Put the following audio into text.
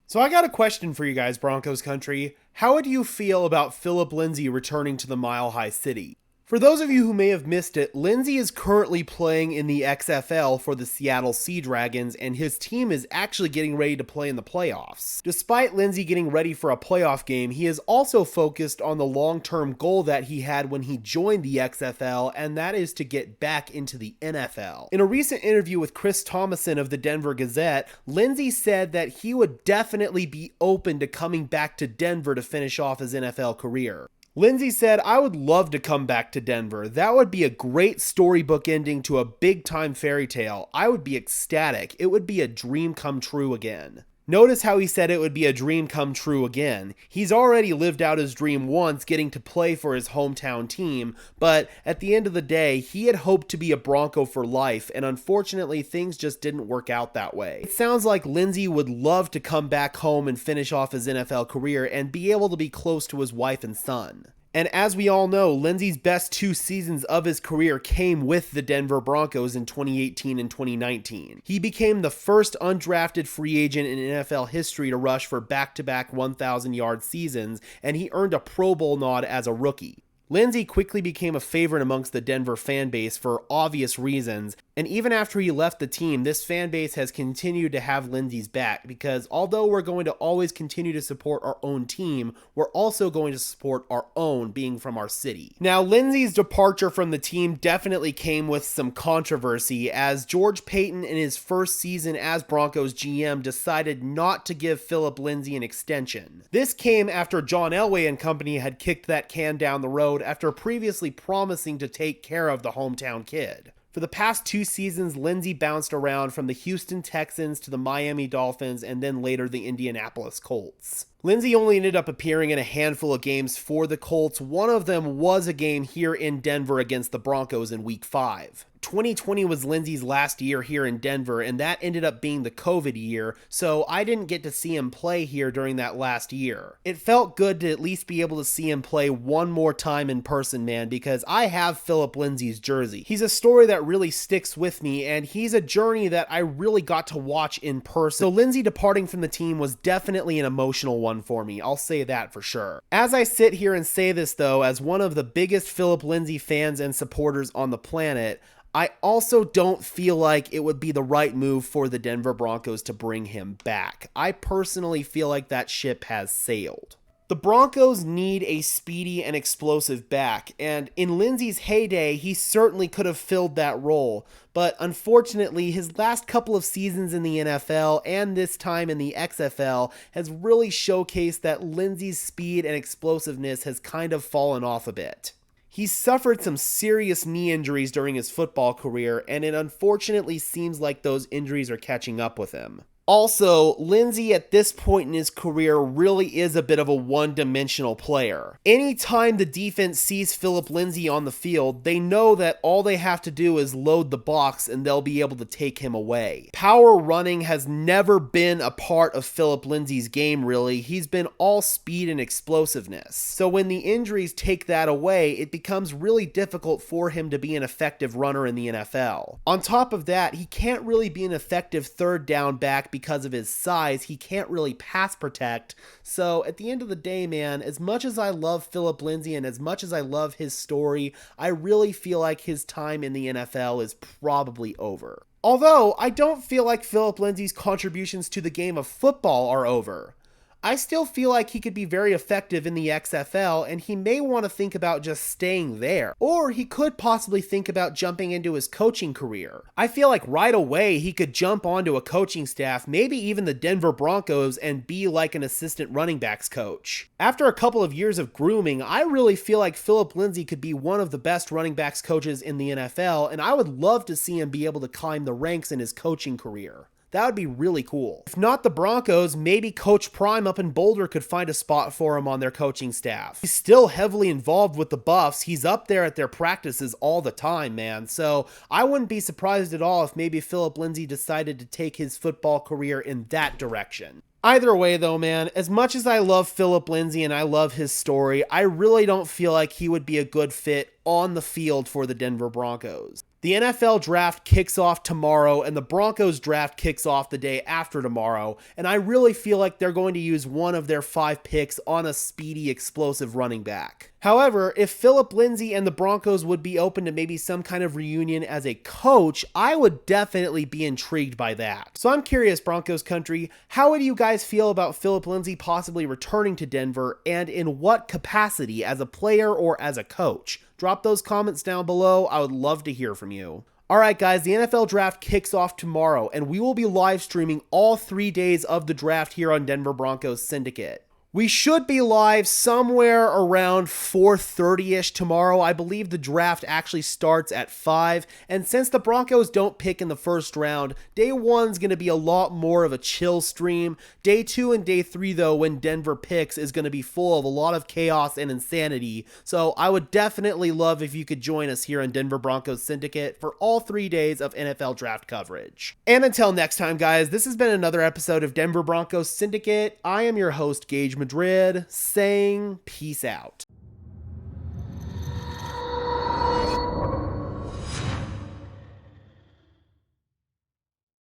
So I got a question for you guys, Broncos country. How would you feel about Philip Lindsay returning to the Mile High City? For those of you who may have missed it, Lindsay is currently playing in the XFL for the Seattle Sea Dragons, and his team is actually getting ready to play in the playoffs. Despite Lindsay getting ready for a playoff game, he is also focused on the long-term goal that he had when he joined the XFL, and that is to get back into the NFL. In a recent interview with Chris Thomason of the Denver Gazette, Lindsay said that he would definitely be open to coming back to Denver to finish off his NFL career. Lindsay said, "I would love to come back to Denver. That would be a great storybook ending to a big-time fairy tale. I would be ecstatic. It would be a dream come true again." Notice how he said it would be a dream come true again. He's already lived out his dream once, getting to play for his hometown team, but at the end of the day, he had hoped to be a Bronco for life, and unfortunately, things just didn't work out that way. It sounds like Lindsay would love to come back home and finish off his NFL career and be able to be close to his wife and son. And as we all know, Lindsay's best 2 seasons of his career came with the Denver Broncos in 2018 and 2019. He became the first undrafted free agent in NFL history to rush for back-to-back 1,000-yard seasons, and he earned a Pro Bowl nod as a rookie. Lindsay quickly became a favorite amongst the Denver fan base for obvious reasons, and even after he left the team, this fan base has continued to have Lindsay's back because although we're going to always continue to support our own team, we're also going to support our own, being from our city. Now, Lindsay's departure from the team definitely came with some controversy, as George Paton in his first season as Broncos GM decided not to give Philip Lindsay an extension. This came after John Elway and company had kicked that can down the road after previously promising to take care of the hometown kid. For the past 2 seasons, Lindsay bounced around from the Houston Texans to the Miami Dolphins and then later the Indianapolis Colts. Lindsay only ended up appearing in a handful of games for the Colts. One of them was a game here in Denver against the Broncos in Week 5. 2020 was Lindsay's last year here in Denver, and that ended up being the COVID year, so I didn't get to see him play here during that last year. It felt good to at least be able to see him play one more time in person, man, because I have Philip Lindsay's jersey. He's a story that really sticks with me, and he's a journey that I really got to watch in person. So Lindsay departing from the team was definitely an emotional one for me, I'll say that for sure. As I sit here and say this though, as one of the biggest Philip Lindsay fans and supporters on the planet, I also don't feel like it would be the right move for the Denver Broncos to bring him back. I personally feel like that ship has sailed. The Broncos need a speedy and explosive back, and in Lindsay's heyday, he certainly could have filled that role, but unfortunately, his last couple of seasons in the NFL and this time in the XFL has really showcased that Lindsay's speed and explosiveness has kind of fallen off a bit. He's suffered some serious knee injuries during his football career, and it unfortunately seems like those injuries are catching up with him. Also, Lindsay at this point in his career really is a bit of a one-dimensional player. Anytime the defense sees Philip Lindsay on the field, they know that all they have to do is load the box and they'll be able to take him away. Power running has never been a part of Philip Lindsay's game, really. He's been all speed and explosiveness. So when the injuries take that away, it becomes really difficult for him to be an effective runner in the NFL. On top of that, he can't really be an effective third down back because of his size. He can't really pass protect. So at the end of the day, man, as much as I love Philip Lindsay and as much as I love his story, I really feel like his time in the NFL is probably over. Although I don't feel like Philip Lindsay's contributions to the game of football are over. I still feel like he could be very effective in the XFL, and he may want to think about just staying there. Or he could possibly think about jumping into his coaching career. I feel like right away he could jump onto a coaching staff, maybe even the Denver Broncos, and be like an assistant running backs coach. After a couple of years of grooming, I really feel like Philip Lindsay could be one of the best running backs coaches in the NFL, and I would love to see him be able to climb the ranks in his coaching career. That would be really cool. If not the Broncos, maybe Coach Prime up in Boulder could find a spot for him on their coaching staff. He's still heavily involved with the Buffs. He's up there at their practices all the time, man. So I wouldn't be surprised at all if maybe Philip Lindsay decided to take his football career in that direction. Either way though, man, as much as I love Philip Lindsay and I love his story, I really don't feel like he would be a good fit on the field for the Denver Broncos. The NFL draft kicks off tomorrow, and the Broncos draft kicks off the day after tomorrow, and I really feel like they're going to use one of their 5 picks on a speedy, explosive running back. However, if Philip Lindsay and the Broncos would be open to maybe some kind of reunion as a coach, I would definitely be intrigued by that. So I'm curious, Broncos country, how would you guys feel about Philip Lindsay possibly returning to Denver, and in what capacity, as a player or as a coach? Drop those comments down below. I would love to hear from you. Alright guys, the NFL draft kicks off tomorrow, and we will be live streaming all 3 days of the draft here on Denver Broncos Syndicate. We should be live somewhere around 4:30ish tomorrow. I believe the draft actually starts at 5, and since the Broncos don't pick in the first round, day 1's going to be a lot more of a chill stream. Day 2 and day 3 though, when Denver picks, is going to be full of a lot of chaos and insanity, so I would definitely love if you could join us here on Denver Broncos Syndicate for all 3 days of NFL draft coverage. And until next time guys, this has been another episode of Denver Broncos Syndicate. I am your host, Gage Madrid, saying peace out.